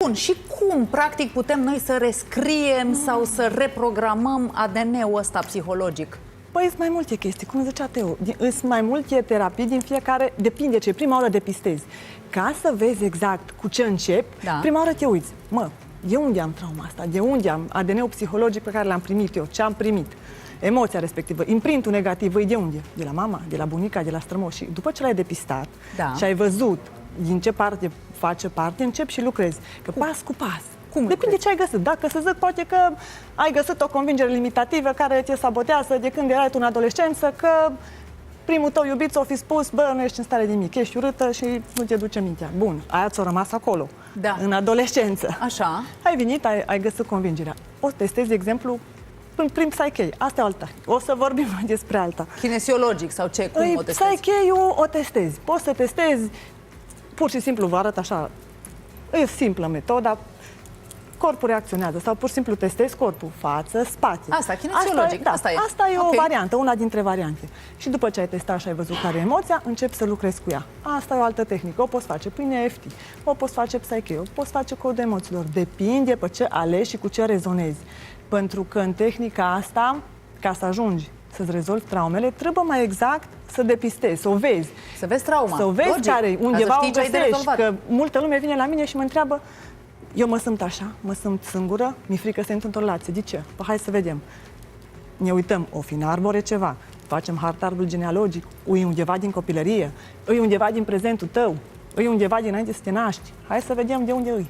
Bun, și cum, practic, putem noi să rescriem sau să reprogramăm ADN-ul ăsta psihologic? Păi sunt mai multe chestii, cum zicea Teo. Sunt mai multe terapii din fiecare, depinde ce. Prima oară depistezi. Ca să vezi exact cu ce începi, prima oară te uiți. Mă, de unde am trauma asta? De unde am ADN-ul psihologic pe care l-am primit eu? Ce am primit? Emoția respectivă, imprintul negativ, de unde? De la mama, de la bunica, de la strămoși. Și după ce l-ai depistat și ai văzut din ce parte face parte, începi și lucrezi. Că pas cu pas. Depinde ce ai găsit. Dacă să zic, poate că ai găsit o convingere limitativă care te sabotează de când erai tu în adolescență, că primul tău iubit ți-o fi spus, bă, nu ești în stare de nimic, ești urâtă și nu te duce mintea. Bun, aia ți-a rămas acolo, în adolescență. Așa. Ai venit, ai găsit convingerea. O testezi, de exemplu, prin Psyche. Asta e alta. O să vorbim mai despre alta. Kinesiologic sau ce? Cum o testezi? Psyche-ul o testezi. Poți să testezi, pur și simplu vă arăt așa, e simplă metoda, corpul reacționează sau pur și simplu testezi corpul, față, spate. Asta, kinesiologic, asta e. Asta e o variantă, una dintre variante. Și după ce ai testat și ai văzut care e emoția, începi să lucrezi cu ea. Asta e o altă tehnică. O poți face prin EFT, o poți face Psyche, o poți face cod emoțiilor. Depinde pe ce alegi și cu ce rezonezi. Pentru că în tehnica asta, ca să ajungi să-ți rezolvi traumele, trebuie mai exact să depistezi, să o vezi. Să vezi trauma. Să o vezi care undeva o găsești. Că multă lume vine la mine și mă întreabă, eu mă simt așa, mă simt singură, mi-e frică să intru într-o relație. De ce? Păi hai să vedem. Ne uităm, o fi în arbore ceva, facem harta arbol genealogic, e undeva din copilărie, e undeva din prezentul tău, e undeva dinainte să te naști. Hai să vedem de unde e.